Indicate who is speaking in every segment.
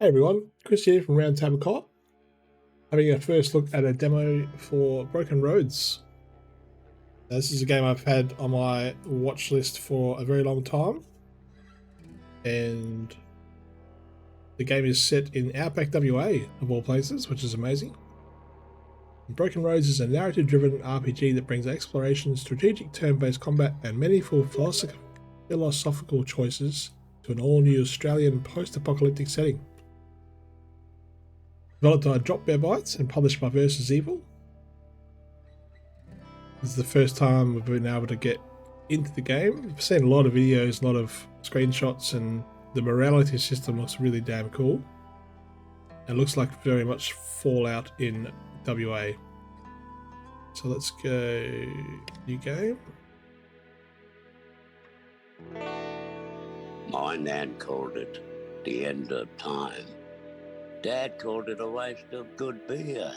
Speaker 1: Hey everyone, Chris here from Roundtable Co-Op, having a first look at a demo for Broken Roads. Now, this is a game I've had on my watch list for a very long time, and the game is set in Outback WA of all places, which is amazing. And Broken Roads is a narrative-driven RPG that brings exploration, strategic turn-based combat, and meaningful philosophical choices to an all-new Australian post-apocalyptic setting. Developed by Drop Bear Bytes and published by Versus Evil. This is the first time we've been able to get into the game. I've seen a lot of videos, a lot of screenshots, and the morality system looks really damn cool. It looks like very much Fallout in WA. So let's go new game.
Speaker 2: My nan called it the end of time. Dad called it a waste of good beer.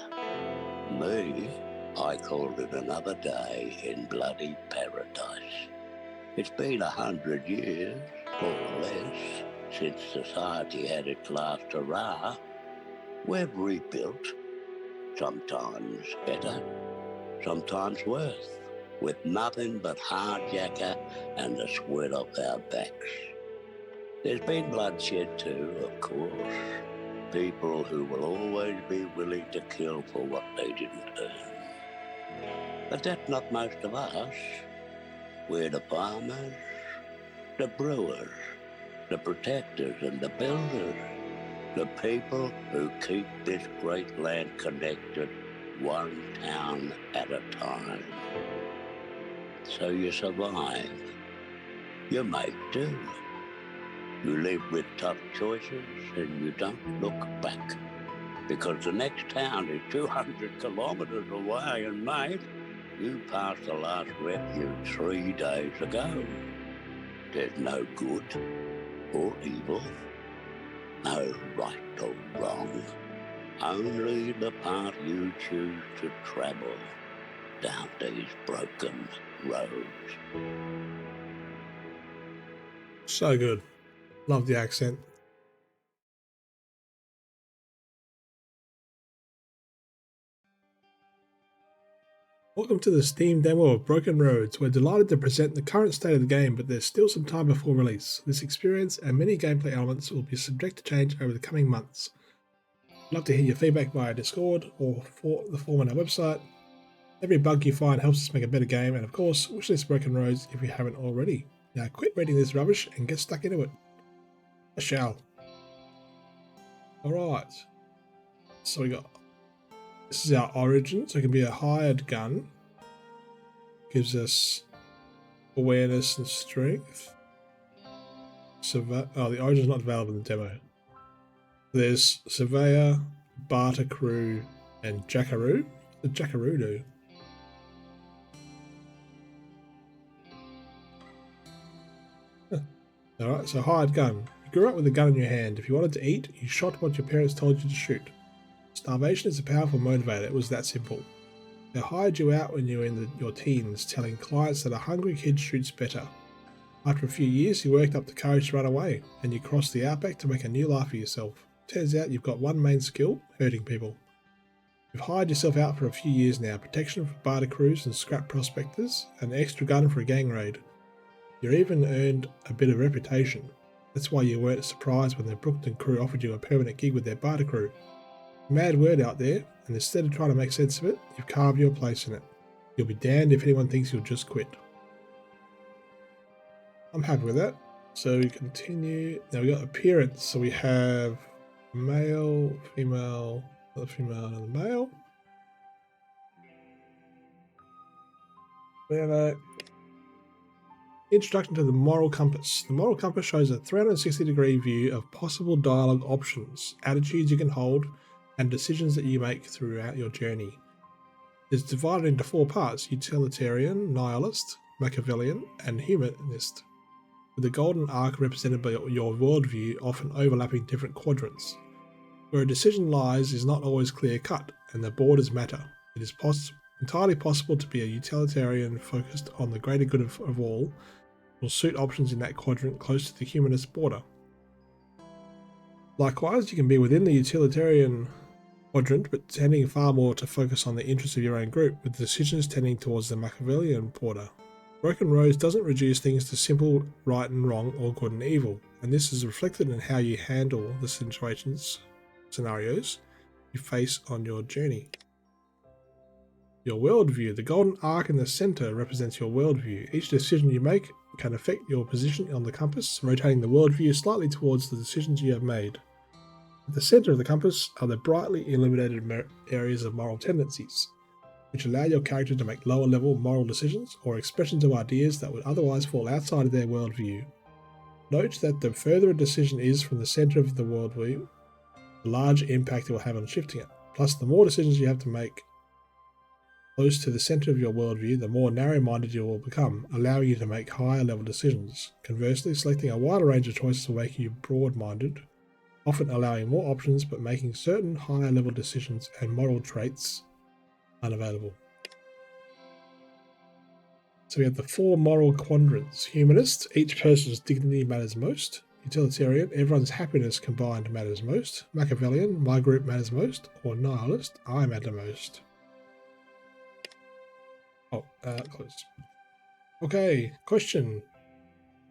Speaker 2: Me, I called it another day in bloody paradise. It's been 100 years, more or less, since society had its last hurrah. We've rebuilt, sometimes better, sometimes worse, with nothing but hardjacker and the sweat off our backs. There's been bloodshed too, of course. People who will always be willing to kill for what they didn't earn. But that's not most of us. We're the farmers, the brewers, the protectors and the builders, the people who keep this great land connected one town at a time. So you survive. You make do. You live with tough choices and you don't look back. Because the next town is 200 kilometres away, and mate, you passed the last refuge 3 days ago. There's no good or evil, no right or wrong. Only the path you choose to travel down these broken roads.
Speaker 1: So good. Love the accent. Welcome to the Steam demo of Broken Roads. We're delighted to present the current state of the game, but there's still some time before release. This experience and many gameplay elements will be subject to change over the coming months. I'd love to hear your feedback via Discord or for the form on our website. Every bug you find helps us make a better game, and of course, wishlist Broken Roads if you haven't already. Now quit reading this rubbish and get stuck into it. I shall. Alright. So we got, this is our origin, so it can be a hired gun. Gives us awareness and strength. The origin's not available in the demo. There's Surveyor, Barter Crew, and Jackaroo. What did Jackaroo do? Alright, so hired gun. You grew up with a gun in your hand. If you wanted to eat, you shot what your parents told you to shoot. Starvation is a powerful motivator. It was that simple. They hired you out when you were in your teens, telling clients that a hungry kid shoots better. After a few years, you worked up the courage to run away, and you crossed the outback to make a new life for yourself. Turns out you've got one main skill: hurting people. You've hired yourself out for a few years now: protection for barter crews and scrap prospectors, an extra gun for a gang raid. You even earned a bit of reputation. That's why you weren't surprised when the Brookton crew offered you a permanent gig with their barter crew. Mad word out there, and instead of trying to make sense of it, you've carved your place in it. You'll be damned if anyone thinks you'll just quit. I'm happy with that. So we continue. Now we got appearance. So we have male, female, another female, another male. We have a introduction to the moral compass. The moral compass shows a 360-degree view of possible dialogue options, attitudes you can hold, and decisions that you make throughout your journey. It's divided into 4 parts: utilitarian, nihilist, Machiavellian, and humanist, with the golden arc represented by your worldview often overlapping different quadrants. Where a decision lies is not always clear-cut, and the borders matter. It is entirely possible to be a utilitarian focused on the greater good of all, will suit options in that quadrant close to the humanist border. Likewise, you can be within the utilitarian quadrant, but tending far more to focus on the interests of your own group, with decisions tending towards the Machiavellian border. Broken roads doesn't reduce things to simple right and wrong or good and evil, and this is reflected in how you handle the scenarios you face on your journey. Your worldview. The golden arc in the center represents your worldview. Each decision you make can affect your position on the compass, rotating the worldview slightly towards the decisions you have made. At the center of the compass are the brightly illuminated areas of moral tendencies, which allow your character to make lower-level moral decisions or expressions of ideas that would otherwise fall outside of their worldview. Note that the further a decision is from the center of the worldview, the large impact it will have on shifting it. Plus, the more decisions you have to make close to the center of your worldview, the more narrow-minded you will become, allowing you to make higher-level decisions. Conversely, selecting a wider range of choices will make you broad-minded, often allowing more options but making certain higher-level decisions and moral traits unavailable. So we have the 4 moral quadrants. Humanist, each person's dignity matters most. Utilitarian, everyone's happiness combined matters most. Machiavellian, my group matters most. Or nihilist, I matter most. Close. Okay, question.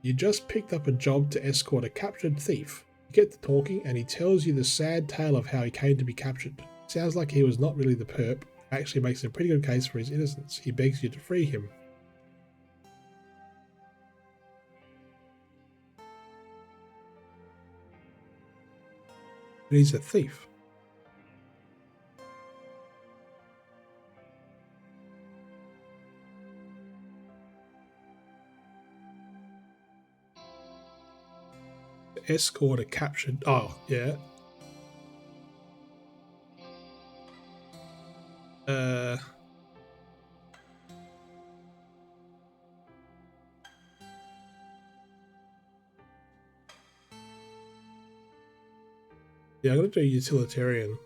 Speaker 1: You just picked up a job to escort a captured thief. You get to talking and he tells you the sad tale of how he came to be captured. Sounds like he was not really the perp, actually makes a pretty good case for his innocence. He begs you to free him. But he's a thief. Escort a captured... Oh, yeah. Yeah, I'm going to do utilitarian.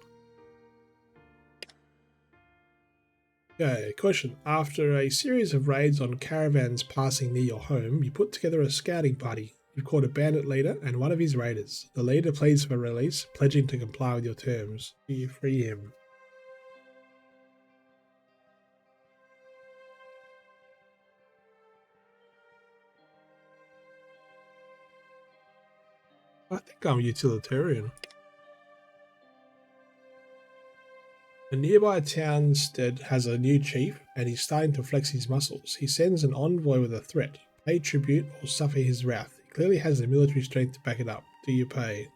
Speaker 1: Okay, question. After a series of raids on caravans passing near your home, you put together a scouting party. You've caught a bandit leader and one of his raiders. The leader pleads for release, pledging to comply with your terms. Do you free him? I think I'm utilitarian. A nearby townstead has a new chief, and he's starting to flex his muscles. He sends an envoy with a threat. Pay tribute or suffer his wrath. He clearly has the military strength to back it up. Do you pay?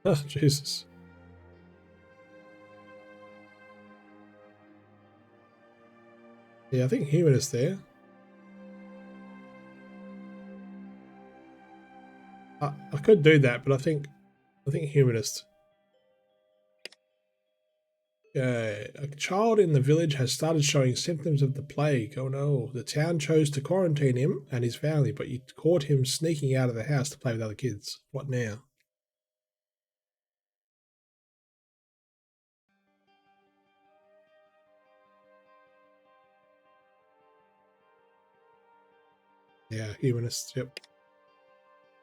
Speaker 1: Oh, Jesus. Yeah, I think humanist there. I could do that, but I think humanist. A child in the village has started showing symptoms of the plague. Oh no. The town chose to quarantine him and his family, but you caught him sneaking out of the house to play with other kids. What now? Yeah, humanist, yep.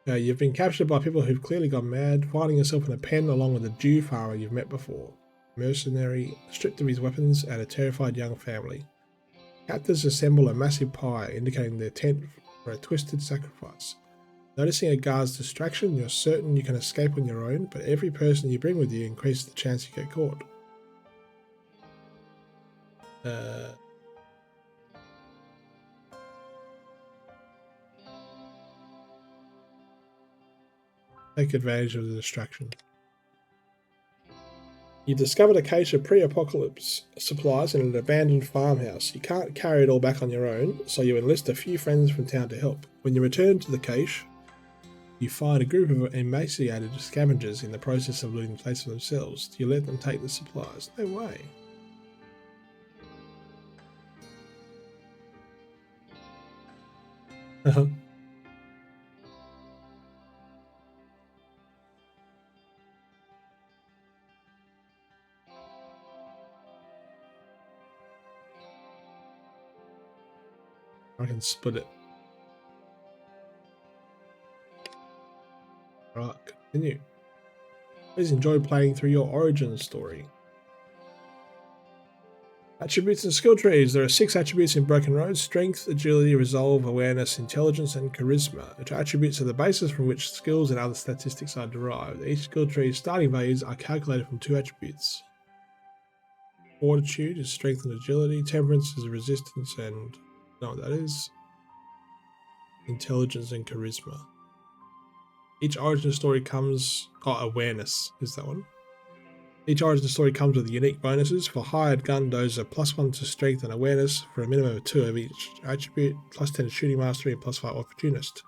Speaker 1: You've been captured by people who've clearly gone mad, finding yourself in a pen along with a Jew farmer you've met before. Mercenary, stripped of his weapons, and a terrified young family. Captors assemble a massive pyre, indicating their tent for a twisted sacrifice. Noticing a guard's distraction, you're certain you can escape on your own, but every person you bring with you increases the chance you get caught. Take advantage of the distraction. You discovered a cache of pre-apocalypse supplies in an abandoned farmhouse. You can't carry it all back on your own, so you enlist a few friends from town to help. When you return to the cache, you find a group of emaciated scavengers in the process of looting the place for themselves. Do you let them take the supplies? No way. I can split it. Right, continue. Please enjoy playing through your origin story. Attributes and skill trees. There are 6 attributes in Broken Road: strength, agility, resolve, awareness, intelligence, and charisma. The attributes are the basis from which skills and other statistics are derived. Each skill tree's starting values are calculated from 2 attributes. Fortitude is strength and agility. Temperance is resistance and... I don't know what that is. Intelligence and charisma. Each origin story comes... awareness is that one. Each origin story comes with unique bonuses. For hired gun, those are +1 to strength and awareness for a minimum of 2 of each attribute, +10 to shooting mastery, and +5 opportunist.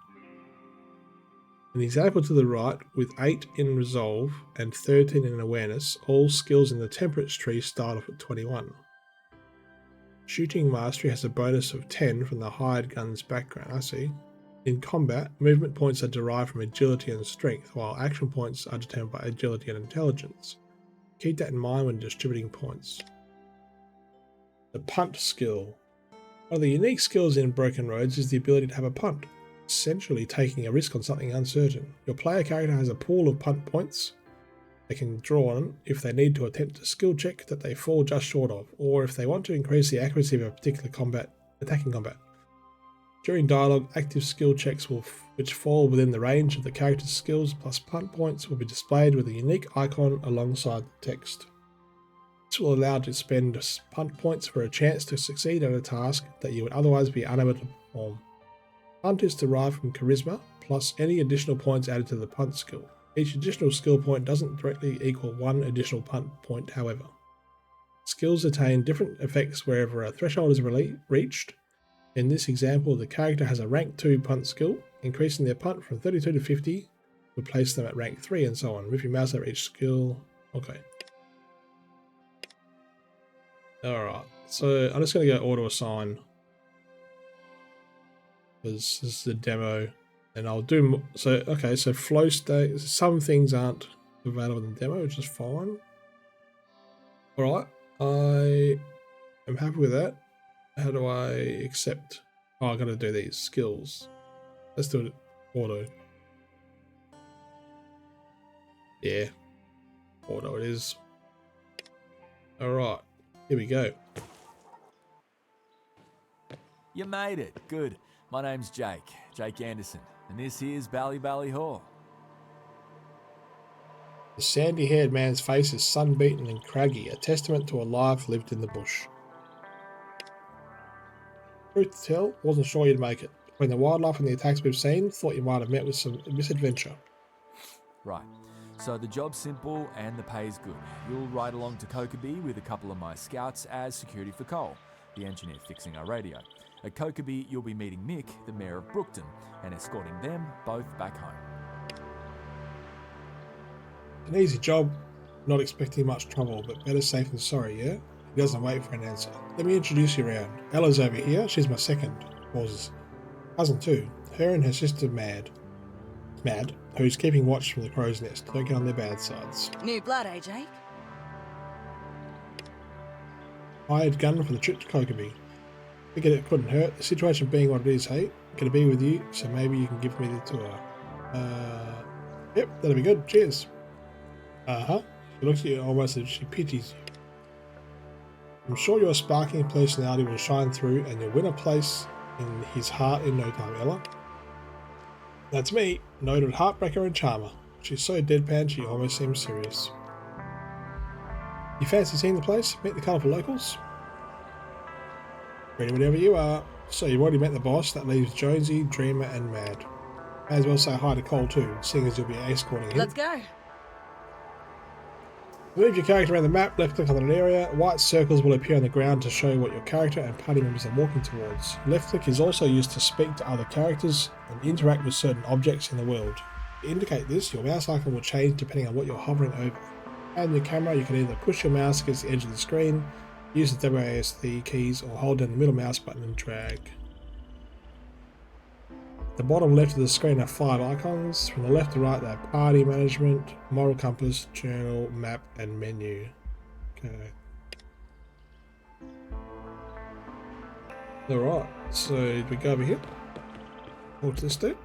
Speaker 1: An example to the right, with 8 in resolve and 13 in awareness, all skills in the temperance tree start off at 21. Shooting mastery has a bonus of 10 from the hired gun's background. I see. In combat, movement points are derived from agility and strength, while action points are determined by agility and intelligence. Keep that in mind when distributing points. The punt skill. One of the unique skills in Broken Roads is the ability to have a punt, essentially taking a risk on something uncertain. Your player character has a pool of punt points they can draw on if they need to attempt a skill check that they fall just short of, or if they want to increase the accuracy of a particular attacking combat. During dialogue, active skill checks which fall within the range of the character's skills plus punt points will be displayed with a unique icon alongside the text. This will allow you to spend punt points for a chance to succeed at a task that you would otherwise be unable to perform. Punt is derived from charisma, plus any additional points added to the punt skill. Each additional skill point doesn't directly equal 1 additional punt point, however. Skills attain different effects wherever a threshold is reached. In this example, the character has a rank 2 punt skill. Increasing their punt from 32 to 50 would place them at rank 3 and so on. Move your mouse over each skill. Okay. Alright, so I'm just going to go auto assign, because this is a demo, and I'll do... So, okay, so flow state, some things aren't available in the demo, which is fine. Alright, I am happy with that. How do I accept? Oh, I gotta do these skills. Let's do it auto. Yeah, auto it is. Alright, here we go.
Speaker 3: You made it. Good. My name's Jake Anderson, and this here's Bally Hall.
Speaker 1: The sandy-haired man's face is sun-beaten and craggy, a testament to a life lived in the bush. Truth to tell, wasn't sure you'd make it. Between the wildlife and the attacks we've seen, thought you might have met with some misadventure.
Speaker 3: Right. So the job's simple and the pay's good. You'll ride along to Kokobee with a couple of my scouts as security for Cole, the engineer fixing our radio. At Kokobee, you'll be meeting Mick, the mayor of Brookton, and escorting them both back home.
Speaker 1: An easy job, not expecting much trouble, but better safe than sorry, yeah? He doesn't wait for an answer. Let me introduce you around. Ella's over here, she's my second. Pauses. Cousin too. Her and her sister Mad, who's keeping watch from the crow's nest. Don't get on their bad sides.
Speaker 4: New blood, eh, Jake?
Speaker 1: Hired gun for the trip to Kokobee. Figured it couldn't hurt. The situation being what it is, hey? Gonna be with you, so maybe you can give me the tour. Yep, that'll be good. Cheers. Uh-huh. She looks at you almost as if she pities you. I'm sure your sparkling personality will shine through and you'll win a place in his heart in no time, Ella. That's me, noted heartbreaker and charmer. She's so deadpan she almost seems serious. You fancy seeing the place? Meet the colourful locals? Ready whenever you are. So you've already met the boss, that leaves Jonesy, Dreamer and Mad. May as well say hi to Cole too, seeing as you'll be escorting him.
Speaker 4: Let's go.
Speaker 1: Move your character around the map, left click on an area. White circles will appear on the ground to show what your character and party members are walking towards. Left click is also used to speak to other characters and interact with certain objects in the world. To indicate this, your mouse icon will change depending on what you're hovering over. And your camera, you can either push your mouse against the edge of the screen, use the WASD keys, or hold down the middle mouse button and drag. The bottom left of the screen are 5 icons. From the left to right, they have party management, moral compass, journal, map, and menu. Okay. Alright. So we go over here. Talk to this dude.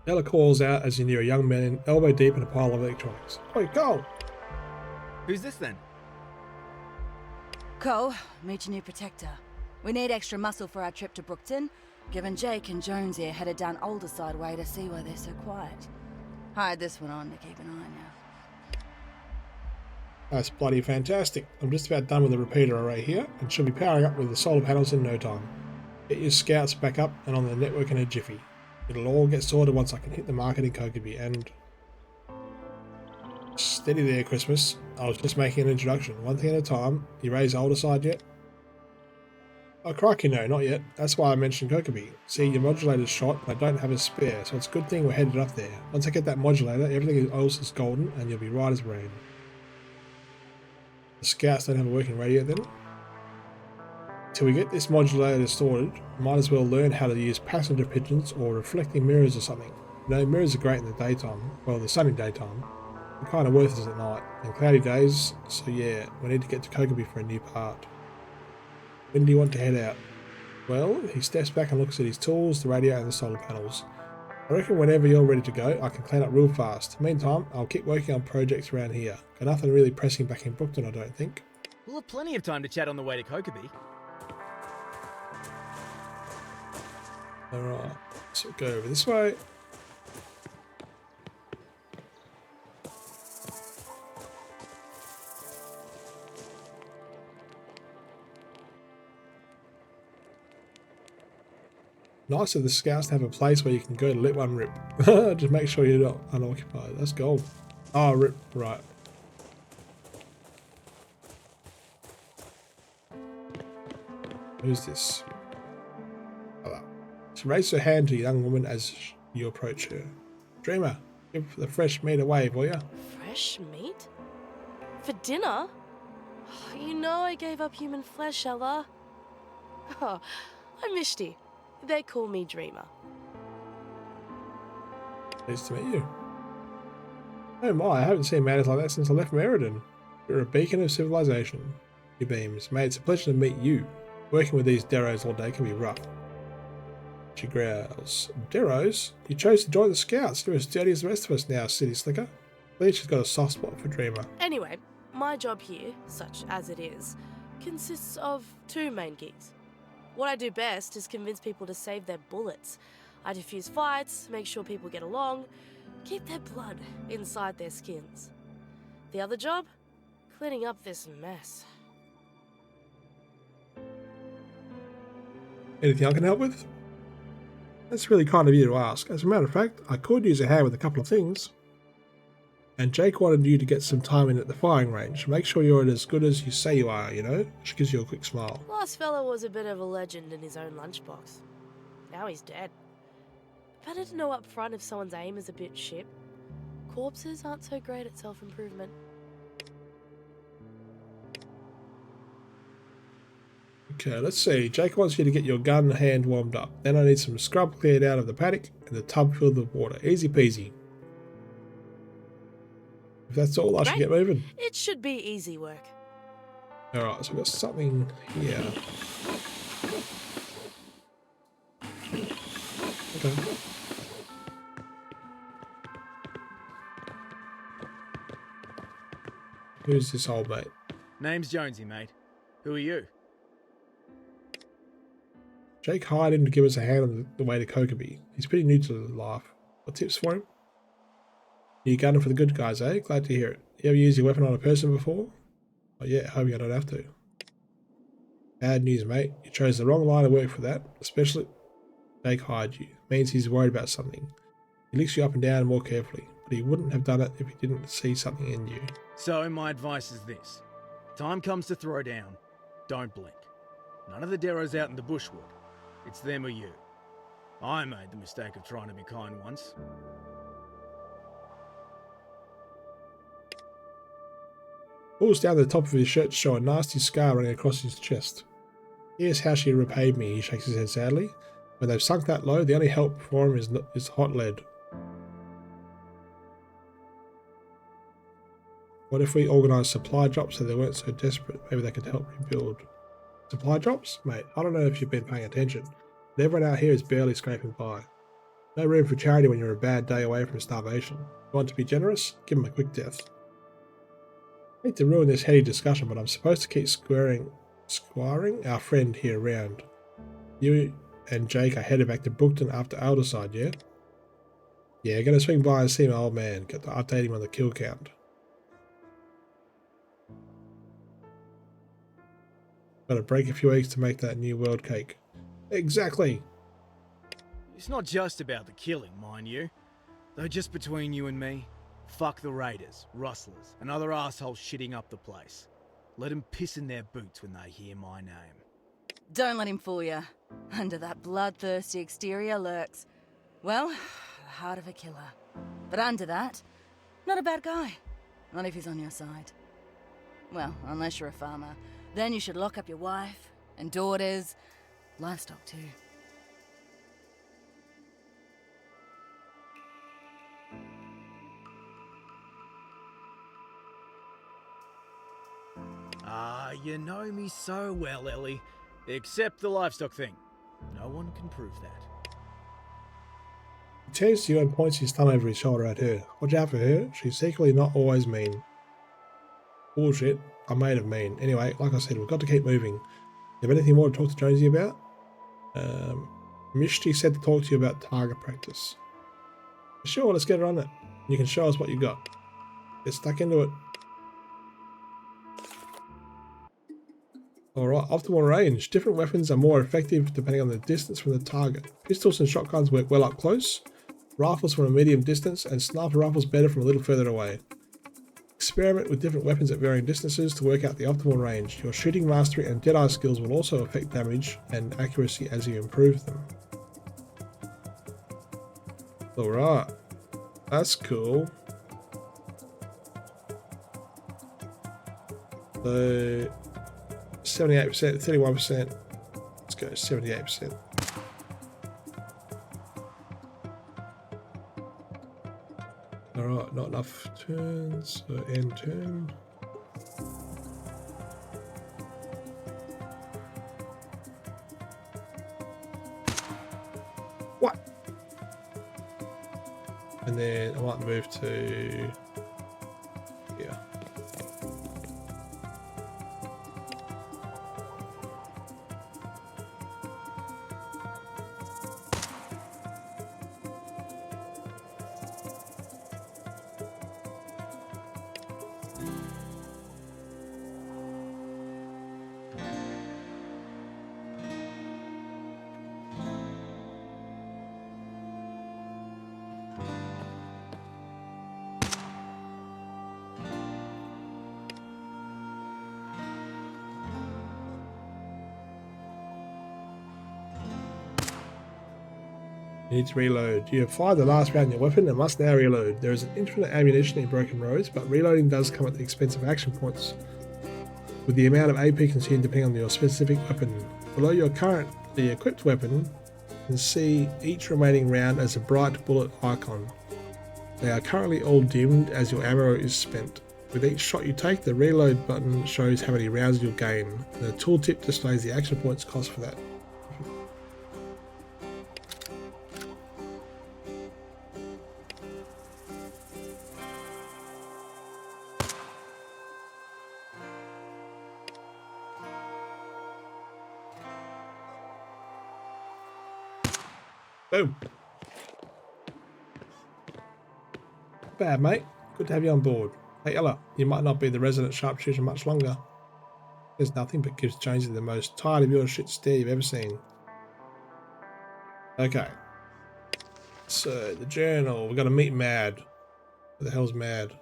Speaker 1: Ella calls out as you near a young man elbow deep in a pile of electronics. Oi, go!
Speaker 4: Who's this then?
Speaker 5: Cole, meet your new protector. We need extra muscle for our trip to Brookton, given Jake and Jones here headed down older side way to see why they're so quiet. Hired this one on to keep an eye on you.
Speaker 1: That's bloody fantastic. I'm just about done with the repeater array here, and should be powering up with the solar panels in no time. Get your scouts back up and on the network in a jiffy. It'll all get sorted once I can hit the market in Kokobi, and... Steady there, Christmas. I was just making an introduction. One thing at a time. You raise older side yet? Oh, crikey, no, not yet. That's why I mentioned Kokobi. See, your modulator's shot, and I don't have a spare, so it's a good thing we're headed up there. Once I get that modulator, everything else is golden, and you'll be right as rain. The scouts don't have a working radio then? Till we get this modulator sorted, might as well learn how to use passenger pigeons or reflecting mirrors or something. You know, mirrors are great in the daytime, well, the sunny daytime. They're kind of worthless at night, and cloudy days, so yeah, we need to get to Kokobi for a new part. When do you want to head out? Well, he steps back and looks at his tools, the radio and the solar panels. I reckon whenever you're ready to go, I can clean up real fast. Meantime, I'll keep working on projects around here. Got nothing really pressing back in Brookton, I don't think.
Speaker 4: We'll have plenty of time to chat on the way to Kokobi.
Speaker 1: Alright, so go over this way. Nice of the scouts to have a place where you can go to let one rip. Just make sure you're not unoccupied. That's gold. Oh, rip, right. Who's this? Hello. She raised her hand to a young woman as you approach her. Dreamer, give the fresh meat a wave, will ya?
Speaker 6: Fresh meat? For dinner? You know I gave up human flesh, Ella. Oh, I missed you. They call me Dreamer.
Speaker 1: Pleased to meet you. Oh my, I haven't seen manners like that since I left Meriden. You're a beacon of civilization. He beams. Mate, it's a pleasure to meet you. Working with these Deros all day can be rough. She growls. Deros? You chose to join the Scouts. You're as dirty as the rest of us now, city slicker. At least she's got a soft spot for Dreamer.
Speaker 6: Anyway, my job here, such as it is, consists of two main gigs. What I do best is convince people to save their bullets. I defuse fights, make sure people get along, keep their blood inside their skins. The other job? Cleaning up this mess.
Speaker 1: Anything I can help with? That's really kind of you to ask. As a matter of fact, I could use a hand with a couple of things. And Jake wanted you to get some time in at the firing range. Make sure you're as good as you say you are, you know? She gives you a quick smile.
Speaker 6: Last fella was a bit of a legend in his own lunchbox. Now he's dead. Better to know up front if someone's aim is a bit shit. Corpses aren't so great at self-improvement.
Speaker 1: Okay, let's see. Jake wants you to get your gun hand warmed up. Then I need some scrub cleared out of the paddock and the tub filled with water. Easy peasy. If that's all, I should get moving.
Speaker 6: It should be easy work.
Speaker 1: Alright, so we've got something here. Okay. Who's this old mate?
Speaker 4: Name's Jonesy, mate. Who are you?
Speaker 1: Jake hired him to give us a hand on the way to Kokobi. He's pretty new to life. What tips for him? You gunning for the good guys, eh? Glad to hear it. You ever used your weapon on a person before? Oh yeah, hope I don't have to. Bad news, mate. You chose the wrong line of work for that. Especially Jake hired you. It means he's worried about something. He looks you up and down more carefully. But he wouldn't have done it if he didn't see something in you.
Speaker 4: So my advice is this. Time comes to throw down. Don't blink. None of the Deros out in the bush would. It's them or you. I made the mistake of trying to be kind once.
Speaker 1: Pulls down the top of his shirt to show a nasty scar running across his chest. Here's how she repaid me, he shakes his head sadly. When they've sunk that low, the only help for him is hot lead. What if we organised supply drops so they weren't so desperate? Maybe they could help rebuild. Supply drops? Mate, I don't know if you've been paying attention, but everyone out here is barely scraping by. No room for charity when you're a bad day away from starvation. You want to be generous? Give them a quick death. I hate to ruin this heady discussion, but I'm supposed to keep squiring our friend here around. You and Jake are headed back to Brookton after Alderside, yeah? Yeah, gonna swing by and see my old man, get to update him on the kill count. Gotta break a few eggs to make that new world cake. Exactly!
Speaker 4: It's not just about the killing, mind you. Though just between you and me, fuck the raiders, rustlers, and other assholes shitting up the place. Let them piss in their boots when they hear my name.
Speaker 5: Don't let him fool you. Under that bloodthirsty exterior lurks, well, the heart of a killer. But under that, not a bad guy. Not if he's on your side. Well, unless you're a farmer. Then you should lock up your wife and daughters, livestock too.
Speaker 4: Ah, you know me so well, Ellie. Except the livestock thing. No one can prove that.
Speaker 1: He turns to you and points his thumb over his shoulder at her. Watch out for her, she's secretly not always mean. Bullshit, I made her mean. Anyway, like I said, we've got to keep moving. You have anything more to talk to Jonesy about? Mishti said to talk to you about target practice. Sure, let's get her on it. You can show us what you got. Get stuck into it. Alright, optimal range. Different weapons are more effective depending on the distance from the target. Pistols and shotguns work well up close, rifles from a medium distance, and sniper rifles better from a little further away. Experiment with different weapons at varying distances to work out the optimal range. Your shooting mastery and Jedi skills will also affect damage and accuracy as you improve them. Alright, that's cool. So 78%, 31%. Let's go 78%. Alright, not enough turns, so end turn. What? And then I might move to here. You need to reload. You have fired the last round in your weapon and must now reload. There is an infinite ammunition in Broken Roads, but reloading does come at the expense of action points, with the amount of AP consumed depending on your specific weapon. Below your currently equipped weapon, you can see each remaining round as a bright bullet icon. They are currently all dimmed as your ammo is spent. With each shot you take, the reload button shows how many rounds you'll gain. The tooltip displays the action points cost for that. Boom. Bad, mate. Good to have you on board. Hey, Ella, you might not be the resident sharpshooter much longer. There's nothing but gives Jonesy the most tired of your shit stare you've ever seen. Okay. So, the journal. We've got to meet Mad. Who the hell's Mad?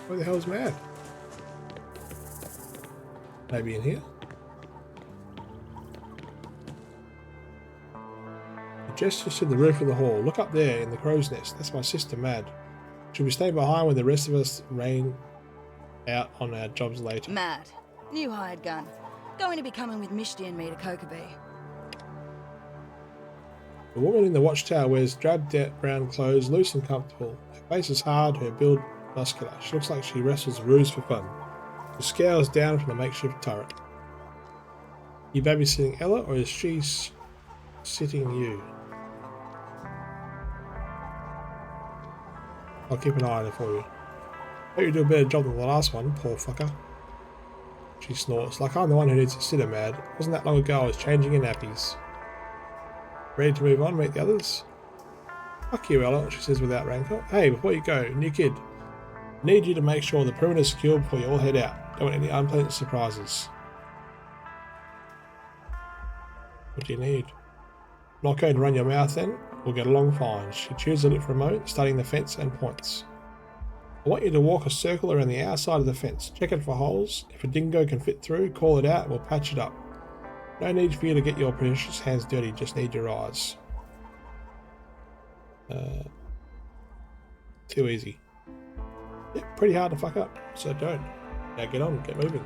Speaker 1: Where the hell's Mad? Maybe in here? The gestures to the roof of the hall. Look up there in the crow's nest. That's my sister, Mad. She'll be staying behind when the rest of us rain out on our jobs later.
Speaker 5: Mad. New hired gun. Going to be coming with Mishti and me to Kokobee.
Speaker 1: The woman in the watchtower wears drab brown clothes, loose and comfortable. Her face is hard, her build muscular. She looks like she wrestles roos for fun. She scowls down from the makeshift turret. You babysitting Ella, or is she sitting you? I'll keep an eye on it for you. Hope you do a better job than the last one, poor fucker. She snorts, like I'm the one who needs to sit her, Mad. Wasn't that long ago I was changing in nappies. Ready to move on, meet the others? Fuck you, Ella, she says without rancor. Hey, before you go, new kid. I need you to make sure the perimeter is secure before you all head out. Don't want any unpleasant surprises. What do you need? I'm not going to run your mouth then. We'll get along fine. She chews on it for a moment, studying the fence and points. I want you to walk a circle around the outside of the fence. Check it for holes. If a dingo can fit through, call it out and we'll patch it up. No need for you to get your precious hands dirty, just need your eyes. Too easy. Yeah, pretty hard to fuck up, so don't. Now get on, get moving.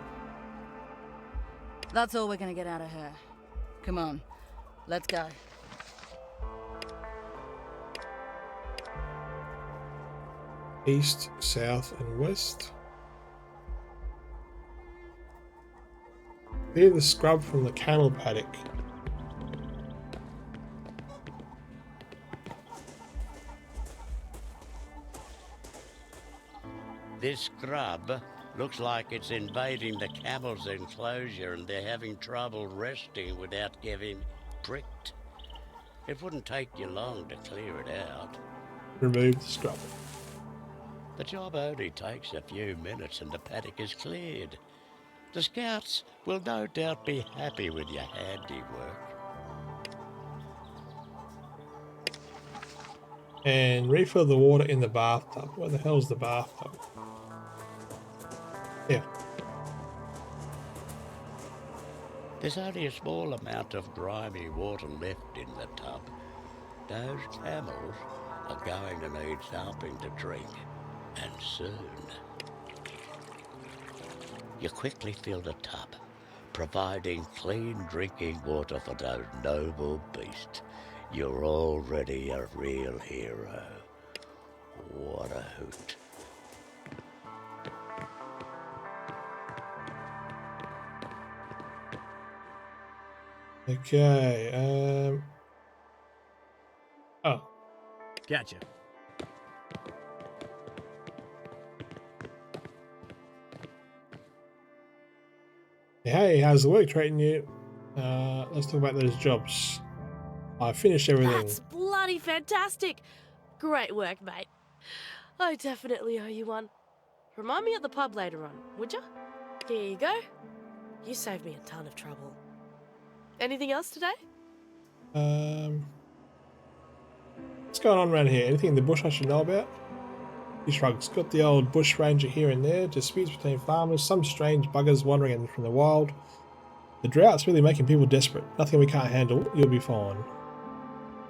Speaker 5: That's all we're gonna get out of her. Come on, let's go.
Speaker 1: East, south and west. Hear the scrub from the camel paddock.
Speaker 2: This scrub looks like it's invading the camel's enclosure and they're having trouble resting without getting pricked. It wouldn't take you long to clear it out.
Speaker 1: Remove the scrub.
Speaker 2: The job only takes a few minutes and the paddock is cleared. The scouts will no doubt be happy with your handiwork.
Speaker 1: And refill the water in the bathtub. Where the hell's the bathtub? Yeah.
Speaker 2: There's only a small amount of grimy water left in the tub. Those camels are going to need something to drink, and soon. You quickly fill the tub, providing clean drinking water for those noble beasts. You're already a real hero. What a hoot.
Speaker 1: Okay, oh.
Speaker 4: Gotcha.
Speaker 1: Hey, how's the work treating you? Let's talk about those jobs. I finished everything.
Speaker 6: That's bloody fantastic. Great work, mate. I definitely owe you one. Remind me at the pub later on, would ya? Here you go. You saved me a ton of trouble. Anything else today?
Speaker 1: What's going on around here? Anything in the bush I should know about? He shrugs. Got the old bush ranger here and there, disputes between farmers, some strange buggers wandering in from the wild. The drought's really making people desperate. Nothing we can't handle. You'll be fine.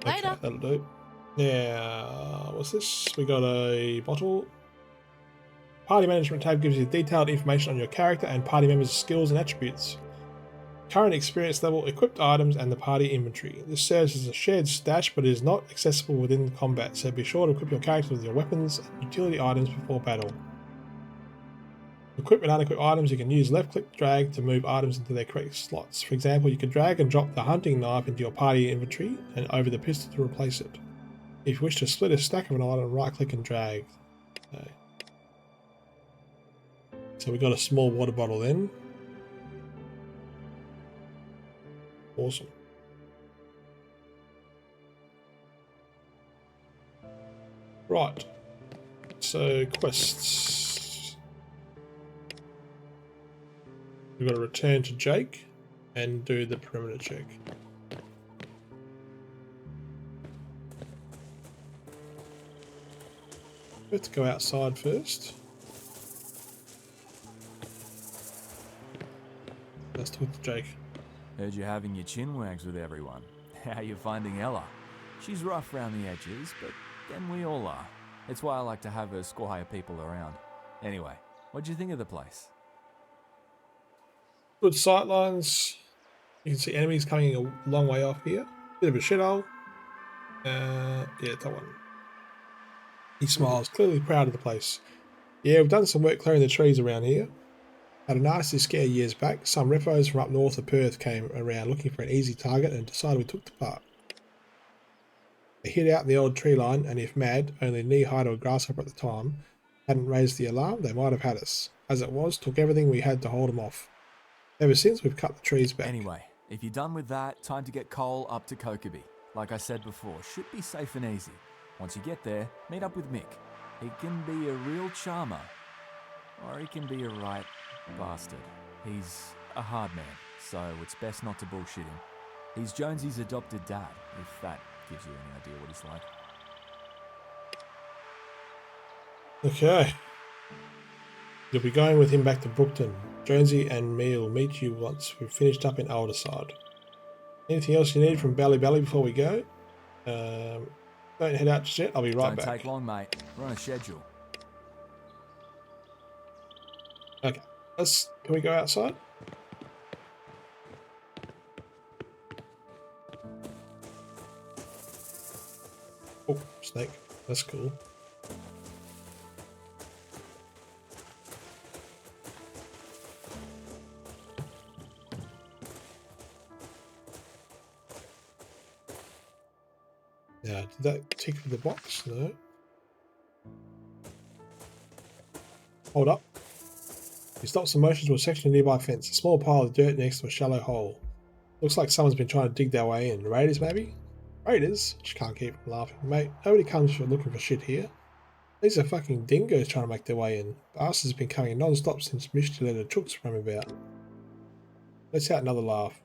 Speaker 6: Later.
Speaker 1: Okay, that'll do. Now, what's this? We got a bottle. Party management tab gives you detailed information on your character and party members' skills and attributes. Current experience level, equipped items, and the party inventory. This serves as a shared stash but is not accessible within combat, so be sure to equip your character with your weapons and utility items before battle. Equip and unequip items, you can use left click drag to move items into their correct slots. For example, you can drag and drop the hunting knife into your party inventory and over the pistol to replace it. If you wish to split a stack of an item, right click and drag. Okay. So we got a small water bottle then. Awesome. Right. So quests. We've got to return to Jake and do the perimeter check. Let's go outside first. Let's talk to Jake.
Speaker 3: Heard you having your chin wags with everyone. How you finding Ella? She's rough around the edges, but then we all are. It's why I like to have her squire people around. Anyway, what'd you think of the place?
Speaker 1: Good sightlines. You can see enemies coming a long way off here. Bit of a shithole. Yeah, that one. He smiles, clearly proud of the place. Yeah, we've done some work clearing the trees around here. Had a nasty scare years back. Some repos from up north of Perth came around looking for an easy target and decided we took the part. They hid out in the old tree line, and if mad, only knee-high to a grasshopper at the time, hadn't raised the alarm, they might have had us. As it was, took everything we had to hold them off. Ever since, we've cut the trees back.
Speaker 3: Anyway, if you're done with that, time to get Cole up to Kokeby. Like I said before, should be safe and easy. Once you get there, meet up with Mick. He can be a real charmer, or he can be a right bastard. He's a hard man, so it's best not to bullshit him. He's Jonesy's adopted dad, if that gives you any idea what he's like.
Speaker 1: Okay. You'll be going with him back to Brookton. Jonesy and me will meet you once we've finished up in Alderside. Anything else you need from Bally before we go? Don't head out just yet. I'll be right back.
Speaker 3: Don't take long, mate. We're on a schedule.
Speaker 1: Okay. Can we go outside? Oh, snake. That's cool. Now, did that tick the box? No. Hold up. He stops the motion to a section of nearby fence. A small pile of dirt next to a shallow hole. Looks like someone's been trying to dig their way in. Raiders, maybe? Raiders? She can't keep from laughing. Mate, nobody comes for looking for shit here. These are fucking dingoes trying to make their way in. Bastards have been coming non-stop since Misty let her chooks roam about. Let's out another laugh.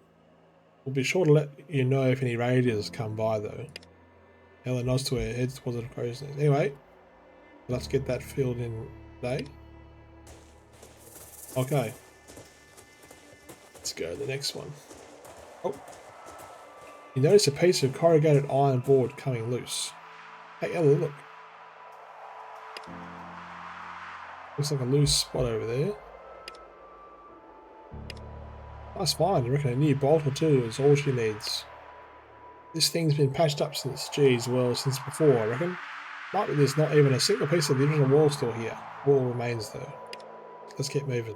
Speaker 1: We'll be sure to let you know if any raiders come by, though. Ella nods to her head towards the crow's nest. Anyway, let's get that filled in today. Okay. Let's go to the next one. Oh. You notice a piece of corrugated iron board coming loose. Hey Ella, look. Looks like a loose spot over there. Nice find. You reckon a new bolt or two is all she needs. This thing's been patched up since, since before, I reckon. Might be there's not even a single piece of the original wall still here. Wall remains though. Let's keep moving.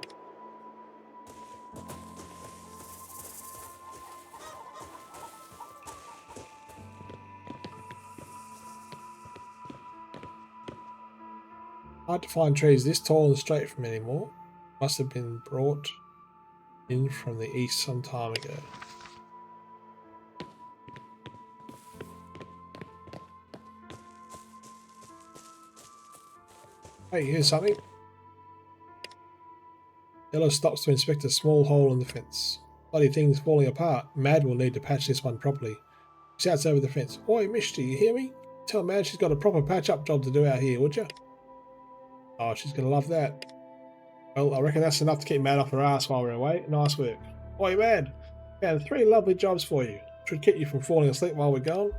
Speaker 1: Hard to find trees this tall and straight from anymore. Must have been brought in from the east some time ago. Hey, here's something. Ella stops to inspect a small hole in the fence. Bloody thing's falling apart. Mad will need to patch this one properly. She shouts over the fence. Oi, Misty, you hear me? Tell Mad she's got a proper patch-up job to do out here, would you? Oh, she's going to love that. Well, I reckon that's enough to keep Mad off her ass while we're away. Nice work. Oi, Mad, found 3 lovely jobs for you. Should keep you from falling asleep while we're gone.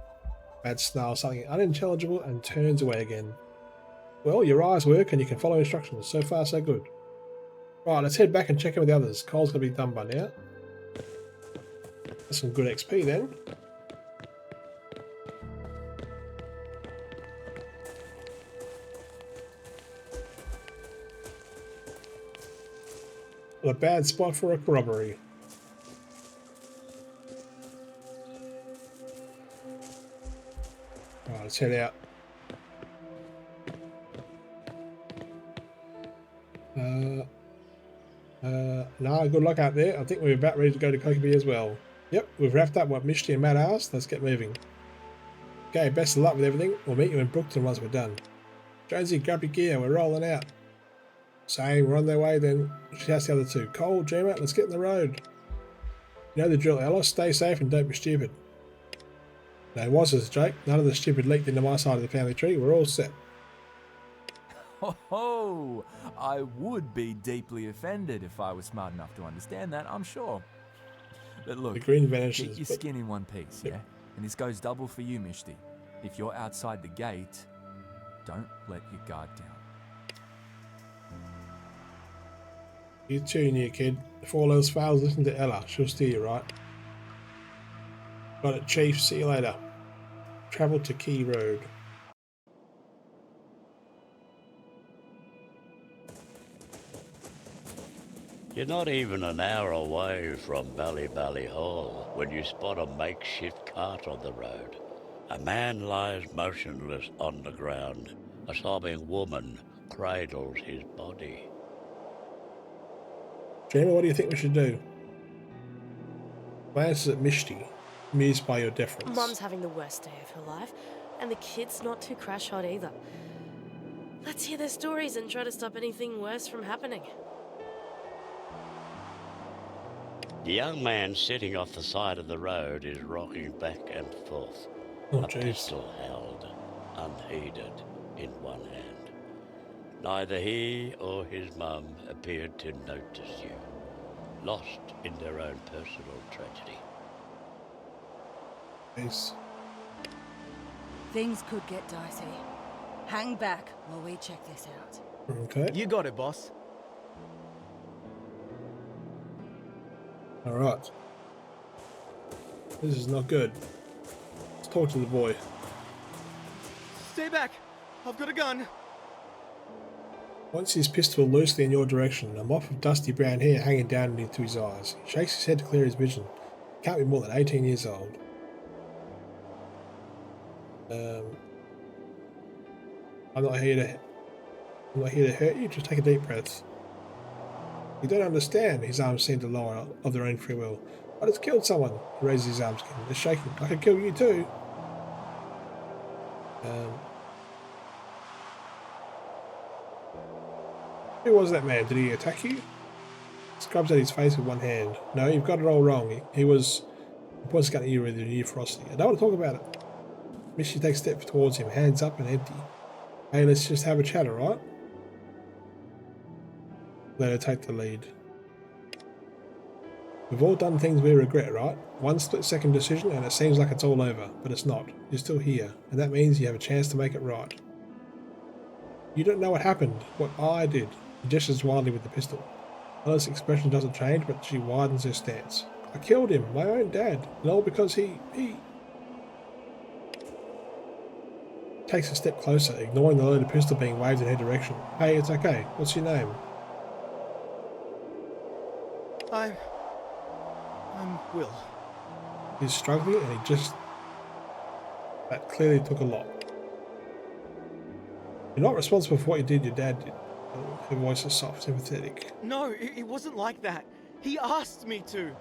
Speaker 1: Mad snarls something unintelligible and turns away again. Well, your eyes work and you can follow instructions. So far, so good. Right, let's head back and check in with the others. Cole's going to be done by now. That's some good XP then. What a bad spot for a robbery. Right, let's head out. No, good luck out there. I think we're about ready to go to Kokeby as well. Yep, we've wrapped up what Misty and Matt asked. Let's get moving. Okay, best of luck with everything. We'll meet you in Brookton once we're done. Jonesy, grab your gear. We're rolling out. Same, we're on their way then. She has the other two. Cole, Dreamer, let's get in the road. You know the drill, Ella. Stay safe and don't be stupid. No wasses, Jake. None of the stupid leaked into my side of the family tree. We're all set.
Speaker 3: Ho! I would be deeply offended if I was smart enough to understand that, I'm sure. But look,
Speaker 1: The green vanishes.
Speaker 3: keep your skin in one piece, yeah? And this goes double for you, Mishti. If you're outside the gate, don't let your guard down.
Speaker 1: You too, new kid. If all else fails, listen to Ella. She'll steer you right. Got it, Chief. See you later. Travel to Key Road.
Speaker 2: You're not even an hour away from Bally Hall when you spot a makeshift cart on the road. A man lies motionless on the ground. A sobbing woman cradles his body.
Speaker 1: Jamie, what do you think we should do? Glances at Mishti, amused by your deference.
Speaker 6: Mum's having the worst day of her life, and the kid's not too crash hot either. Let's hear their stories and try to stop anything worse from happening.
Speaker 2: The young man sitting off the side of the road is rocking back and forth,
Speaker 1: Oh,
Speaker 2: a
Speaker 1: jeez.
Speaker 2: pistol held, unheeded, in one hand. Neither he or his mum appeared to notice you, lost in their own personal tragedy.
Speaker 1: Jeez.
Speaker 5: Things could get dicey. Hang back while we check this out.
Speaker 1: Okay.
Speaker 4: You got it, boss.
Speaker 1: Alright. This is not good. Let's talk to the boy.
Speaker 4: Stay back. I've got a gun.
Speaker 1: Points his pistol loosely in your direction, a mop of dusty brown hair hanging down into his eyes. He shakes his head to clear his vision. He can't be more than 18 years old. I'm not here to hurt you, just take a deep breath. You don't understand. His arms seem to lower of their own free will. I just killed someone. He raises his arms again. They're shaking. I could kill you too. Who was that man? Did he attack you? He scrubs at his face with one hand. No, you've got it all wrong. He was... He points a gun at you with renewed ferocity. I don't want to talk about it. Misty takes a step towards him, hands up and empty. Hey, let's just have a chat, alright? Let her take the lead. We've all done things we regret, right? One split-second decision and it seems like it's all over, but it's not. You're still here, and that means you have a chance to make it right. You don't know what happened, what I did. He gestures wildly with the pistol. Ella's expression doesn't change, but she widens her stance. I killed him, my own dad, and all because he takes a step closer, ignoring the loaded pistol being waved in her direction. Hey, it's okay. What's your name?
Speaker 4: I'm Will.
Speaker 1: He's struggling and he just... That clearly took a lot. You're not responsible for what you did, your dad did. Her voice is soft, sympathetic.
Speaker 4: No, it wasn't like that. He asked me to.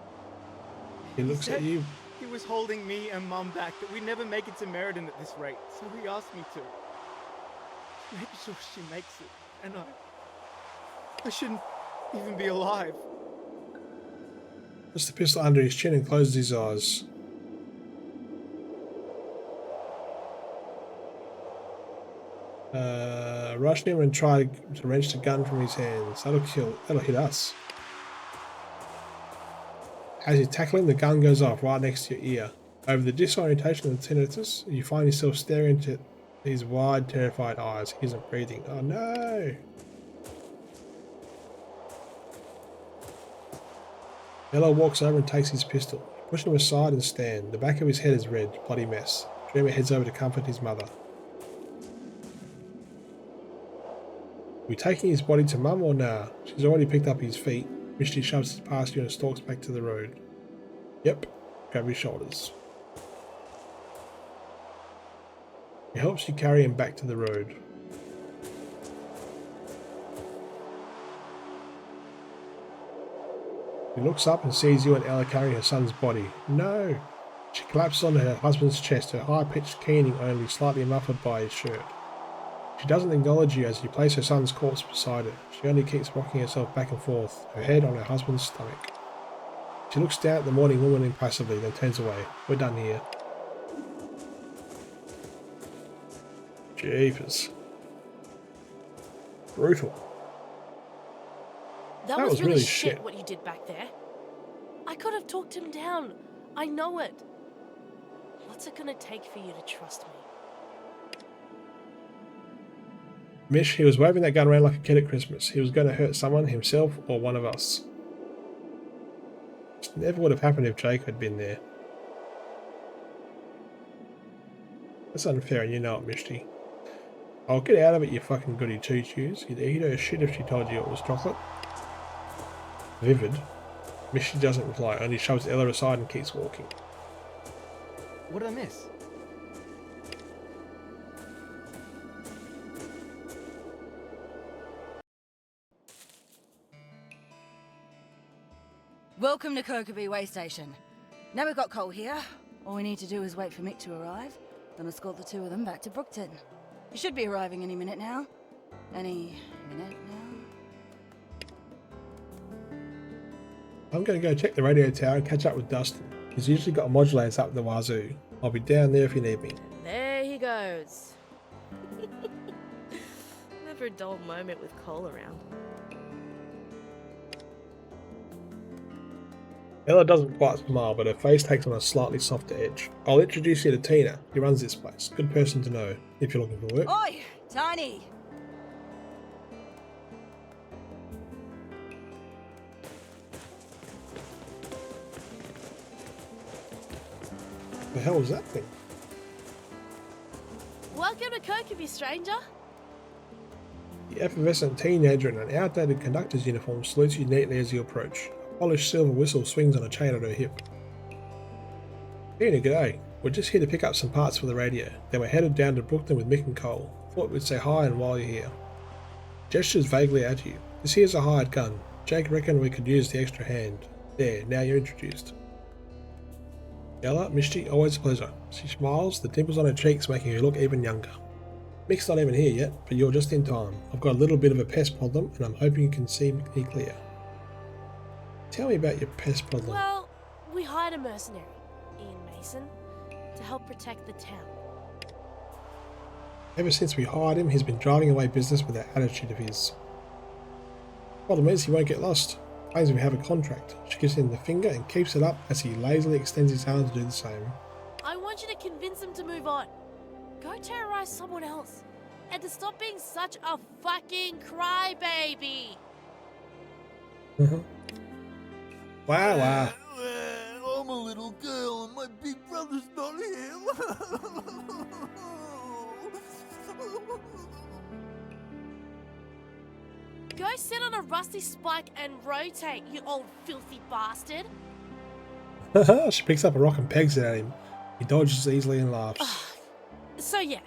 Speaker 1: He looks at you.
Speaker 4: He was holding me and Mum back, that we'd never make it to Meriden at this rate, so he asked me to. Make sure she makes it, and I shouldn't even be alive.
Speaker 1: Puts the pistol under his chin and closes his eyes. Rush him and try to wrench the gun from his hands. That'll hit us. As you tackle him, the gun goes off right next to your ear. Over the disorientation and tinnitus, you find yourself staring into his wide, terrified eyes. He isn't breathing. Oh no! Ella walks over and takes his pistol. Push him aside and stand. The back of his head is red, bloody mess. Dreamer heads over to comfort his mother. Are we taking his body to Mum or nah? She's already picked up his feet. Misty shoves it past you and stalks back to the road. Yep. Grab his shoulders. He helps you carry him back to the road. He looks up and sees you and Ella carrying her son's body. No! She collapses onto her husband's chest, her high-pitched keening only slightly muffled by his shirt. She doesn't acknowledge you as you place her son's corpse beside her. She only keeps rocking herself back and forth, her head on her husband's stomach. She looks down at the mourning woman impassively, then turns away. We're done here. Jeepers. Brutal.
Speaker 6: That was really shit what you did back there. I could have talked him down. I know it. What's it gonna take for you to trust me?
Speaker 1: Mish, he was waving that gun around like a kid at Christmas. He was going to hurt someone, himself, or one of us. This never would have happened if Jake had been there. That's unfair and you know it, Mishty. Oh, get out of it, you fucking goody two-shoes. You'd eat her shit if she told you it was chocolate. Vivid. Mishty doesn't reply, only shoves Ella aside and keeps walking.
Speaker 4: What did I miss?
Speaker 5: Welcome to Kokobee Way Station. Now we've got Cole here. All we need to do is wait for Mick to arrive, then escort the two of them back to Brookton. He should be arriving any minute now. Any minute now.
Speaker 1: I'm going to go check the radio tower and catch up with Dustin. He's usually got modulators up the wazoo. I'll be down there if you need me.
Speaker 6: There he goes. Never a dull moment with Cole around.
Speaker 1: Ella doesn't quite smile, but her face takes on a slightly softer edge. I'll introduce you to Tina. She runs this place. Good person to know, if you're looking for work.
Speaker 5: Oi, Tiny!
Speaker 1: The hell was that thing?
Speaker 6: Welcome to Kokobee, stranger.
Speaker 1: The effervescent teenager in an outdated conductor's uniform salutes you neatly as you approach. A polished silver whistle swings on a chain at her hip. Tina, g'day. We're just here to pick up some parts for the radio. Then we're headed down to Brookton with Mick and Cole. Thought we'd say hi and while you're here. Gestures vaguely at you. This here's a hired gun. Jake reckoned we could use the extra hand. There, now you're introduced. Ella, Mishty, always a pleasure. She smiles, the dimples on her cheeks making her look even younger. Mick's not even here yet, but you're just in time. I've got a little bit of a pest problem and I'm hoping you can see me clear. Tell me about your pest problem.
Speaker 6: Well, we hired a mercenary, Ian Mason, to help protect the town.
Speaker 1: Ever since we hired him, he's been driving away business with that attitude of his. Problem is, he won't get lost. Claims we have a contract. She gives him the finger and keeps it up as he lazily extends his arm to do the same.
Speaker 6: I want you to convince him to move on. Go terrorize someone else. And to stop being such a fucking crybaby.
Speaker 1: Wow, wow.
Speaker 7: I'm a little girl and my big brother's not here.
Speaker 6: Go sit on a rusty spike and rotate, you old filthy bastard.
Speaker 1: She picks up a rock and pegs it at him. He dodges easily and laughs.
Speaker 6: So yeah,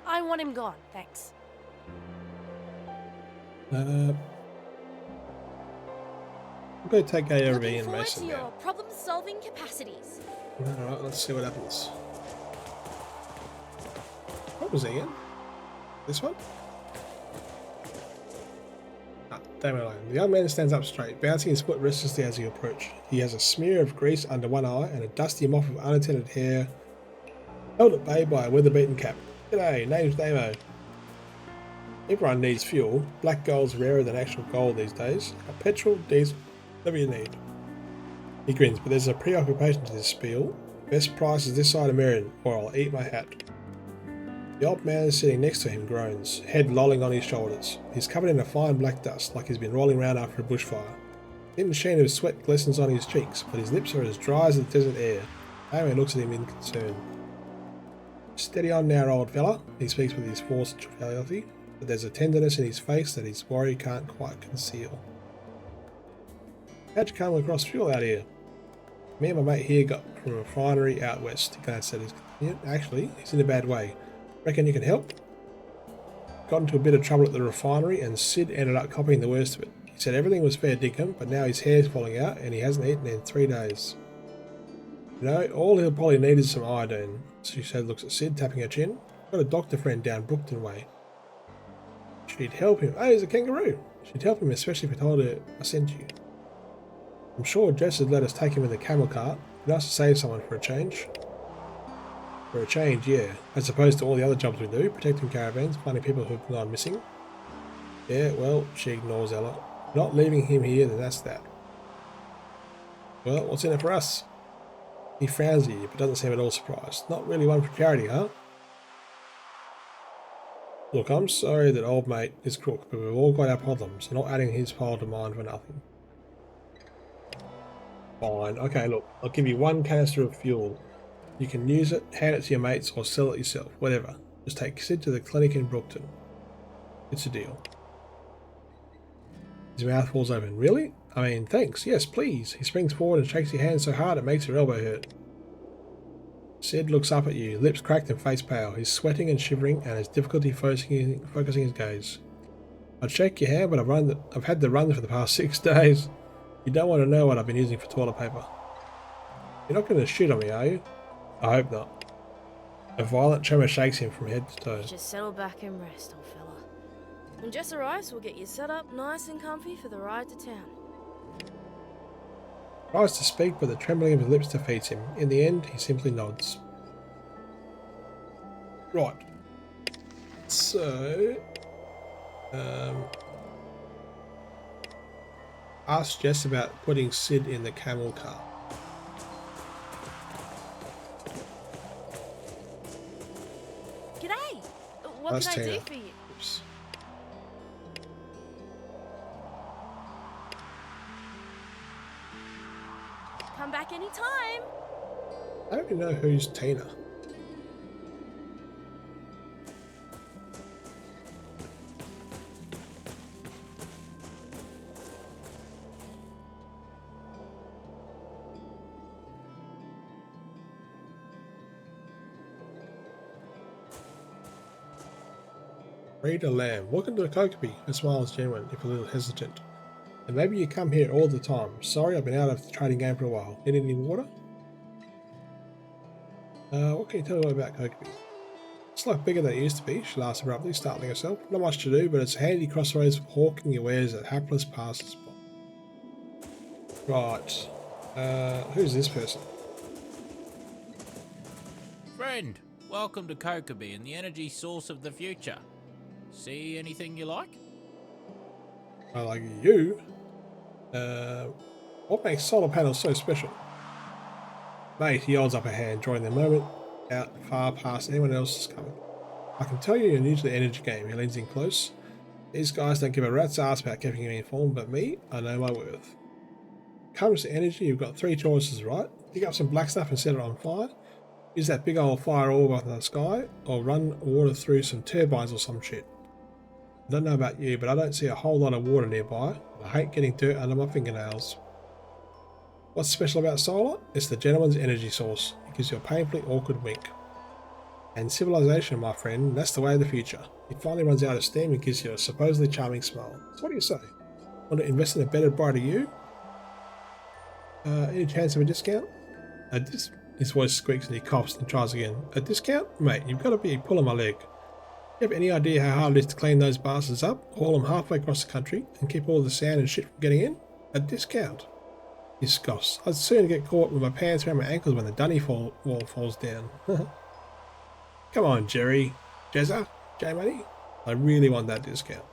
Speaker 6: I want him gone, thanks.
Speaker 1: I'm going to take ARV
Speaker 8: Looking
Speaker 1: and
Speaker 8: forward
Speaker 1: Mason
Speaker 8: to your
Speaker 1: now.
Speaker 8: problem-solving capacities.
Speaker 1: Alright, let's see what happens. What was Ian? This one? Ah, damn it alone. The young man stands up straight, bouncing his foot restlessly as you approach. He has a smear of grease under one eye and a dusty mop of unattended hair, held at bay by a weather-beaten cap. G'day, name's Damo. Everyone needs fuel. Black gold's rarer than actual gold these days. Petrol, diesel, whatever you need. He grins, but there's a preoccupation to this spiel. Best price is this side of Merrin, or I'll eat my hat. The old man sitting next to him groans, head lolling on his shoulders. He's covered in a fine black dust, like he's been rolling around after a bushfire. Thin sheen of sweat glistens on his cheeks, but his lips are as dry as the desert air. Amy looks at him in concern. Steady on now, old fella, he speaks with his forced joviality, but there's a tenderness in his face that his worry can't quite conceal. How'd you come across fuel out here? Me and my mate here got from a refinery out west, he glanced at his companion. Actually, he's in a bad way. Reckon you can help? Got into a bit of trouble at the refinery and Sid ended up copying the worst of it. He said everything was fair dinkum, but now his hair's falling out and he hasn't eaten in 3 days. You know, all he'll probably need is some iodine, she said, looks at Sid, tapping her chin. Got a doctor friend down Brookton way. She'd help him. Oh, he's a kangaroo. She'd help him, especially if I told her I sent you. I'm sure Jess would let us take him in the camel cart. Nice to save someone for a change. For a change, yeah. As opposed to all the other jobs we do, protecting caravans, finding people who've gone missing. Yeah, well, she ignores Ella. Not leaving him here, then that's that. Well, what's in it for us? He frowns at you, but doesn't seem at all surprised. Not really one for charity, huh? Look, I'm sorry that old mate is crook, but we've all got our problems. I'm not adding his pile to mine for nothing. Fine. Okay, look, I'll give you 1 canister of fuel. You can use it, hand it to your mates, or sell it yourself. Whatever. Just take Sid to the clinic in Brookton. It's a deal. His mouth falls open. Really? I mean, thanks. Yes, please. He springs forward and shakes your hand so hard it makes your elbow hurt. Sid looks up at you, lips cracked and face pale. He's sweating and shivering and has difficulty focusing his gaze. I'd shake your hand, but I've had the run for the past 6 days. You don't want to know what I've been using for toilet paper. You're not going to shoot on me, are you? I hope not. A violent tremor shakes him from head to toe.
Speaker 6: Just settle back and rest, old fella. When Jess arrives, we'll get you set up nice and comfy for the ride to town.
Speaker 1: Tries to speak, but the trembling of his lips defeats him. In the end, he simply nods. Right. So, ask Jess about putting Sid in the camel car.
Speaker 6: G'day! What
Speaker 1: That's
Speaker 6: can I do
Speaker 1: Tina.
Speaker 6: for you?
Speaker 1: Oops.
Speaker 6: Come back anytime!
Speaker 1: I don't even know who's Tina. Rita Lamb, welcome to the Kokobi. Her smile is genuine, if a little hesitant. And maybe you come here all the time. Sorry, I've been out of the trading game for a while. Need any water? What can you tell me about Kokobi? It's like bigger than it used to be, she laughs abruptly, startling herself. Not much to do, but it's a handy crossroads for hawking your wares at hapless passers by. Right. Who's this person?
Speaker 9: Friend, welcome to Kokobi and the energy source of the future. See anything you like?
Speaker 1: I like you. What makes solar panels so special? Mate, he holds up a hand, drawing the moment out far past anyone else's coming. I can tell you're new to the energy game. He leans in close. These guys don't give a rat's ass about keeping me informed, but me, I know my worth. When it comes to energy, you've got 3 choices, right? Dig up some black stuff and set it on fire. Use that big old fire orb up in the sky, or run water through some turbines or some shit. I don't know about you, but I don't see a whole lot of water nearby. I hate getting dirt under my fingernails. What's special about solar? It's the gentleman's energy source. It gives you a painfully awkward wink. And civilization, my friend, that's the way of the future. It finally runs out of steam and gives you a supposedly charming smile. So what do you say? Want to invest in a better, brighter you? Any chance of a discount? His voice squeaks and he coughs and tries again. A discount? Mate, you've got to be pulling my leg. You have any idea how hard it is to clean those bastards up, haul them halfway across the country, and keep all the sand and shit from getting in? A discount. He scoffs. I'd sooner get caught with my pants around my ankles when the dunny wall falls down. Come on, Jerry. Jezza? J-Money? I really want that discount.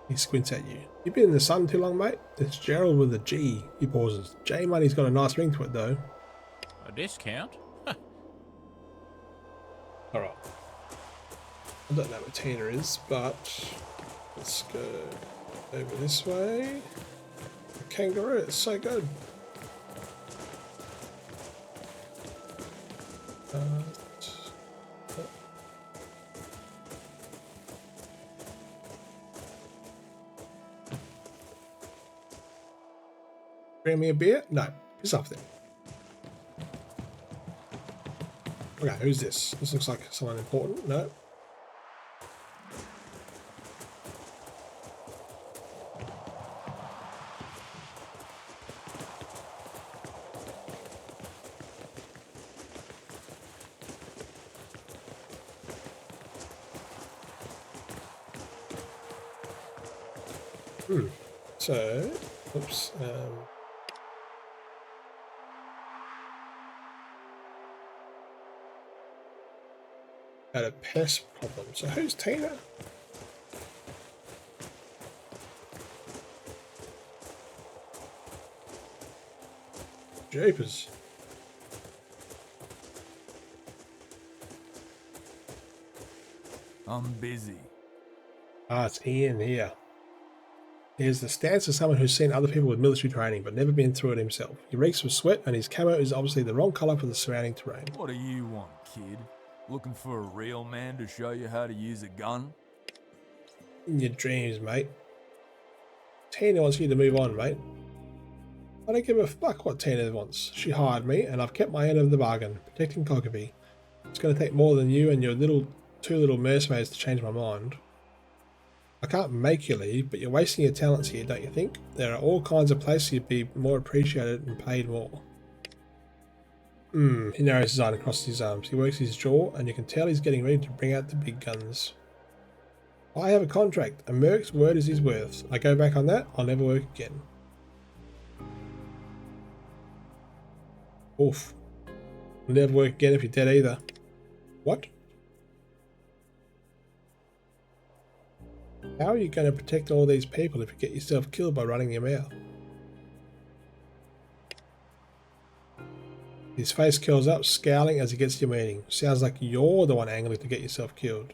Speaker 1: He squints at you. You've been in the sun too long, mate? It's Gerald with a G. He pauses. J-Money's got a nice ring to it, though.
Speaker 9: A discount?
Speaker 1: Alright. I don't know what Tina is, but let's go over this way. The kangaroo, it's so good. Bring me a beer? No, piss off then. Okay, who's this? This looks like someone important. No. So, oops. Had a pest problem. So who's Tina? Jeepers.
Speaker 3: I'm busy.
Speaker 1: Ah, it's Ian here. Here's the stance of someone who's seen other people with military training but never been through it himself. He reeks with sweat and his camo is obviously the wrong colour for the surrounding terrain.
Speaker 3: What do you want, kid? Looking for a real man to show you how to use a gun?
Speaker 1: In your dreams, mate. Tina wants you to move on, mate. I don't give a fuck what Tina wants. She hired me and I've kept my end of the bargain, protecting Cockabee. It's going to take more than you and your two little mercenaries to change my mind. I can't make you leave, but you're wasting your talents here, don't you think? There are all kinds of places you'd be more appreciated and paid more. He narrows his eye across his arms. He works his jaw, and you can tell he's getting ready to bring out the big guns. I have a contract. A merc's word is his worth. I go back on that, I'll never work again. Oof. I'll never work again if you're dead either. What? How are you going to protect all these people if you get yourself killed by running your mouth? His face curls up, scowling as he gets to your meeting. Sounds like you're the one angling to get yourself killed.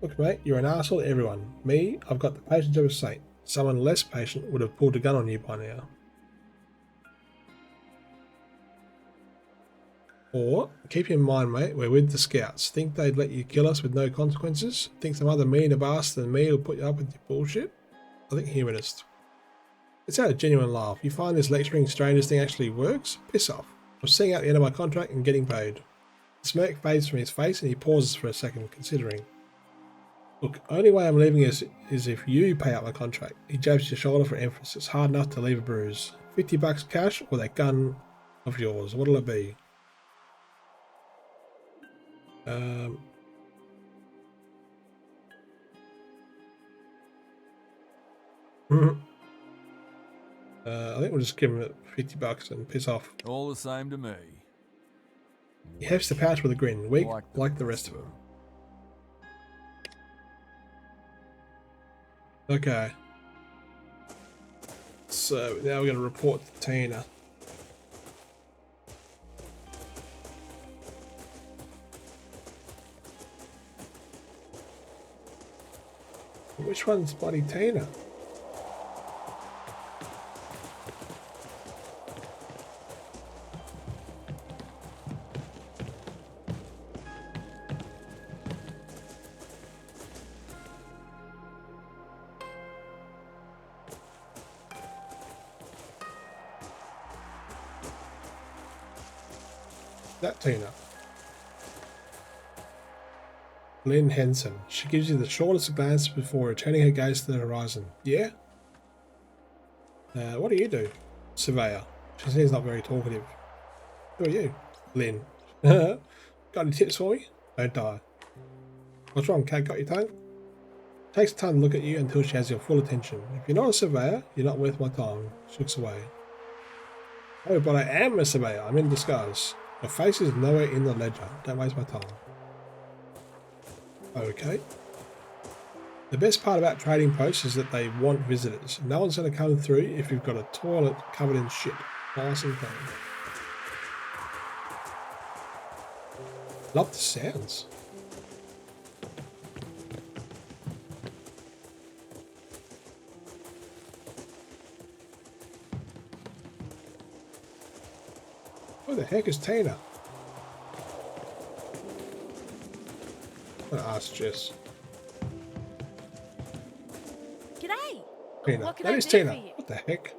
Speaker 1: Look, mate, you're an arsehole to everyone. Me, I've got the patience of a saint. Someone less patient would have pulled a gun on you by now. Or, keep in mind, mate, we're with the scouts. Think they'd let you kill us with no consequences? Think some other meaner bastard than me will put you up with your bullshit? I think humanist. It's had a genuine laugh. You find this lecturing strangers thing actually works? Piss off. I'm seeing out the end of my contract and getting paid. The smirk fades from his face and he pauses for a second, considering. Look, only way I'm leaving is if you pay out my contract. He jabs your shoulder for emphasis, hard enough to leave a bruise. $50 cash or that gun of yours? What'll it be? I think we'll just give him $50 and piss off.
Speaker 3: All the same to me.
Speaker 1: He hefts the pouch with a grin, weak like the rest of them. Okay. So now we're going to report to Tina. Which one's bloody Tina? That Tina. Lynn Henson. She gives you the shortest glance before returning her gaze to the horizon. Yeah? What do you do? Surveyor. She seems not very talkative. Who are you? Lynn. Got any tips for me? Don't die. What's wrong, cat? Got your tongue? Takes time to look at you until she has your full attention. If you're not a surveyor, you're not worth my time. She looks away. Oh, but I am a surveyor. I'm in disguise. Your face is nowhere in the ledger. Don't waste my time. Okay. The best part about trading posts is that they want visitors. No one's going to come through if you've got a toilet covered in shit. Nice and clean. Love the sounds. Where the heck is Tina? I'm gonna ask Jess.
Speaker 6: G'day.
Speaker 1: Tina.
Speaker 6: What can
Speaker 1: That
Speaker 6: I
Speaker 1: is
Speaker 6: do
Speaker 1: Tina.
Speaker 6: for you?
Speaker 1: What the heck?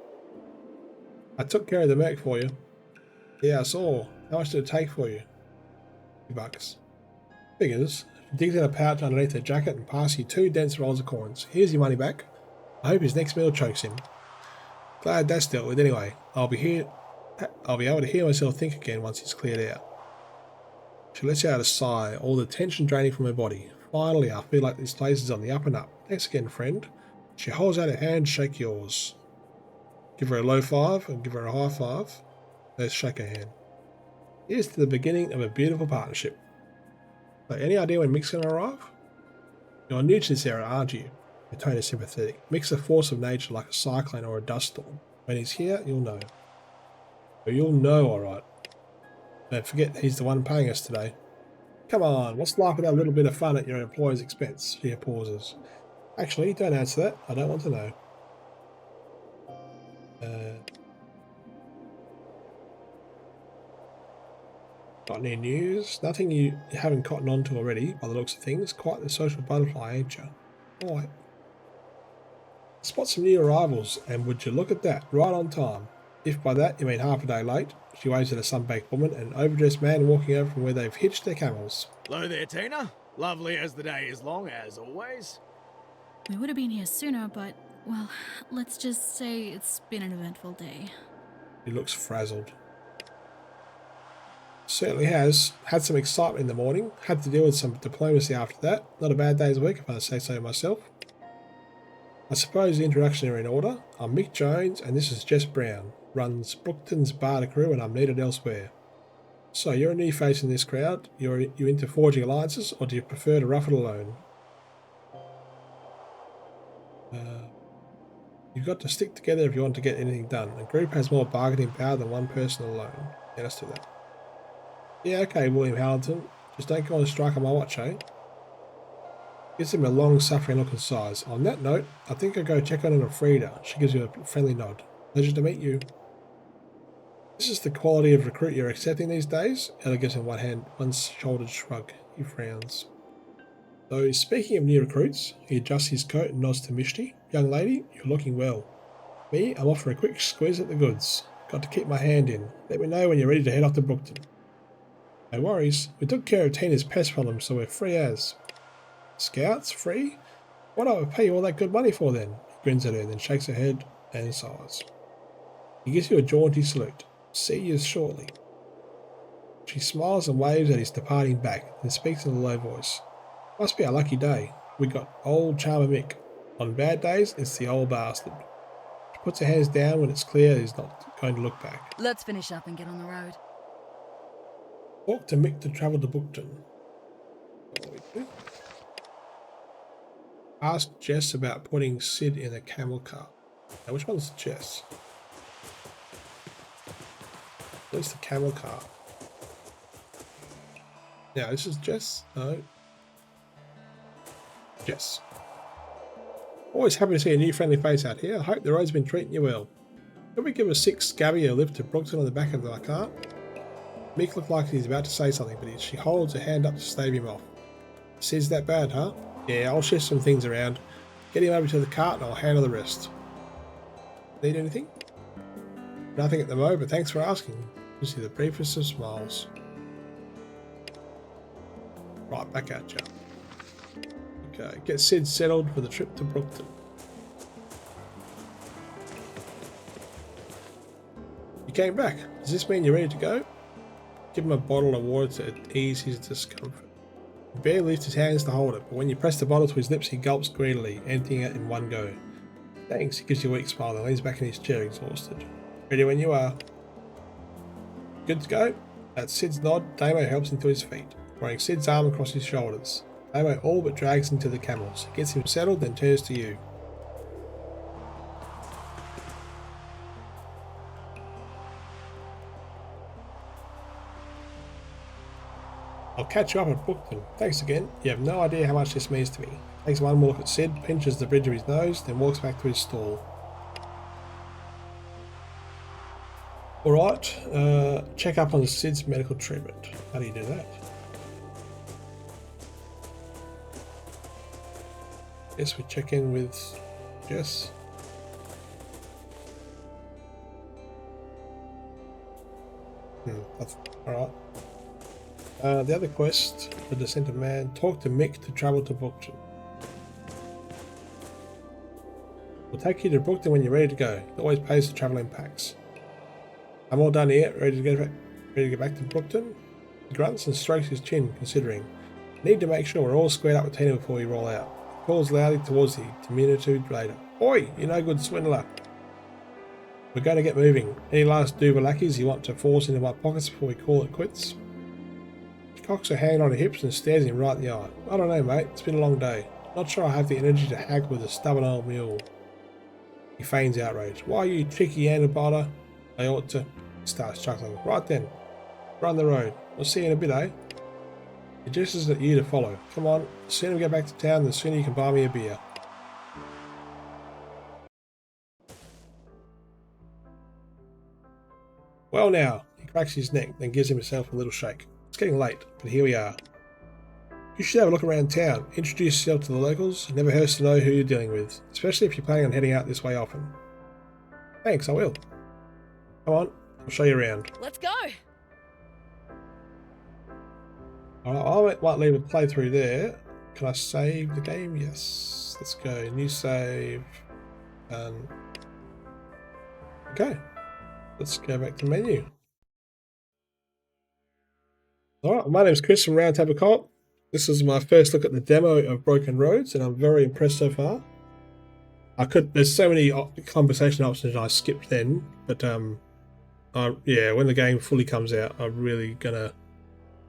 Speaker 1: I took care of the merc for you. Yeah, I saw. How much did it take for you? $50. Figures. She digs in a pouch underneath her jacket and passes you 2 dense rolls of coins. Here's your money back. I hope his next meal chokes him. Glad that's dealt with anyway. I'll be able to hear myself think again once it's cleared out. She lets out a sigh, all the tension draining from her body. Finally, I feel like this place is on the up and up. Thanks again, friend. She holds out her hand, shake yours. Give her a low five and give her a high five. Let's shake her hand. Here's to the beginning of a beautiful partnership. So any idea when Mick's going to arrive? You're new to this era, aren't you? Her tone is sympathetic. Mick's a force of nature like a cyclone or a dust storm. When he's here, you'll know. But you'll know, alright. Don't forget, he's the one paying us today. Come on, what's life without a little bit of fun at your employer's expense? She pauses. Actually, don't answer that. I don't want to know. Got any news? Nothing you haven't cottoned on to already, by the looks of things. Quite the social butterfly, ain't you? Alright. Spot some new arrivals, and would you look at that, right on time. If by that you mean half a day late, she waves at a sun-baked woman and an overdressed man walking over from where they've hitched their camels.
Speaker 4: Hello there, Tina. Lovely as the day is long, as always.
Speaker 8: We would have been here sooner, but, well, let's just say it's been an eventful day.
Speaker 1: He looks frazzled. Certainly has. Had some excitement in the morning. Had to deal with some diplomacy after that. Not a bad day's work, if I say so myself. I suppose the introduction are in order. I'm Mick Jones, and this is Jess Brown. Runs Brookton's Barter Crew, and I'm needed elsewhere. So, you're a new face in this crowd. You into forging alliances, or do you prefer to rough it alone? You've got to stick together if you want to get anything done. A group has more bargaining power than one person alone. Yeah, let's do that. Yeah, okay, William Hamilton. Just don't go on strike on my watch, eh? Gives him a long-suffering look and sighs. On that note, I think I'll go check on Frida. She gives you a friendly nod. Pleasure to meet you. This is the quality of recruit you're accepting these days? Ella gives him one shouldered shrug. He frowns. So, speaking of new recruits, he adjusts his coat and nods to Mishti. Young lady, you're looking well. Me, I'm off for a quick squeeze at the goods. Got to keep my hand in. Let me know when you're ready to head off to Brookton. No worries. We took care of Tina's pest problem, so we're free as. Scouts? Free? What do I pay you all that good money for then? He grins at her, then shakes her head and sighs. He gives you a jaunty salute. See you shortly. She smiles and waves at his departing back, then speaks in a low voice. Must be a lucky day. We got old Charmer Mick. On bad days, it's the old bastard. She puts her hands down when it's clear he's not going to look back.
Speaker 5: Let's finish up and get on the road.
Speaker 1: Talk to Mick to travel to Brookton. Ask Jess about putting Sid in a camel car. Now, which one's Jess? Where's the camel car? Now, this is Jess? No. Jess. Always happy to see a new friendly face out here. I hope the road's been treating you well. Could we give a 6 Scabby a lift to Brookton on the back of my car? Mick looked like he's about to say something, but she holds her hand up to stave him off. Sid's that bad, huh? Yeah, I'll shift some things around. Get him over to the cart and I'll handle the rest. Need anything? Nothing at the moment, but thanks for asking. You see the briefest of smiles. Right, back at you. Okay, get Sid settled for the trip to Brookton. You came back. Does this mean you're ready to go? Give him a bottle of water to ease his discomfort. He barely lifts his hands to hold it, but when you press the bottle to his lips, he gulps greedily, emptying it in one go. Thanks, he gives you a weak smile and leans back in his chair, exhausted. Ready when you are. Good to go? At Sid's nod, Damo helps him to his feet, throwing Sid's arm across his shoulders. Damo all but drags him to the camels. He gets him settled, then turns to you. I'll catch you up at Brookton. Thanks again. You have no idea how much this means to me. Takes one more look at Sid, pinches the bridge of his nose, then walks back to his stall. Alright, check up on Sid's medical treatment. How do you do that? Guess we check in with Jess. That's alright. The other quest, the Descent of Man, talk to Mick to travel to Brookton. We'll take you to Brookton when you're ready to go. It always pays to travel in packs. I'm all done here, ready to get back to Brookton? He grunts and strokes his chin, considering. Need to make sure we're all squared up with Tina before we roll out. He calls loudly towards the diminutive later. Oi, you no good swindler. We're going to get moving. Any last doobalackies you want to force into my pockets before we call it quits? She cocks her hand on her hips and stares him right in the eye. I don't know, mate. It's been a long day. Not sure I have the energy to haggle with a stubborn old mule. He feigns outrage. Why, you tricky handlebar? I ought to. He starts chuckling. Right then. Run the road. We'll see you in a bit, eh? It just isn't you to follow. Come on, the sooner we get back to town, the sooner you can buy me a beer. Well now, he cracks his neck, then gives himself a little shake. It's getting late, but here we are. You should have a look around town. Introduce yourself to the locals. It never hurts to know who you're dealing with, especially if you're planning on heading out this way often. Thanks, I will. Come on, I'll show you around.
Speaker 6: Let's go!
Speaker 1: Alright, I might leave a playthrough there. Can I save the game? Yes. Let's go. New save. Okay. Let's go back to menu. Alright, my name's Chris from Roundtable Co-Op. This is my first look at the demo of Broken Roads, and I'm very impressed so far. There's so many conversation options I skipped then, but yeah, when the game fully comes out, I'm really gonna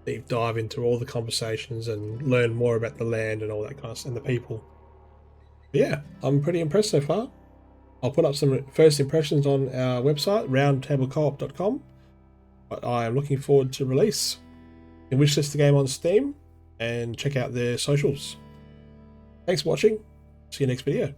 Speaker 1: deep dive into all the conversations and learn more about the land and all that kind of stuff, and the people. But yeah, I'm pretty impressed so far. I'll put up some first impressions on our website, roundtablecoop.com. But I am looking forward to release. You can wishlist the game on Steam and check out their socials. Thanks for watching. See you next video.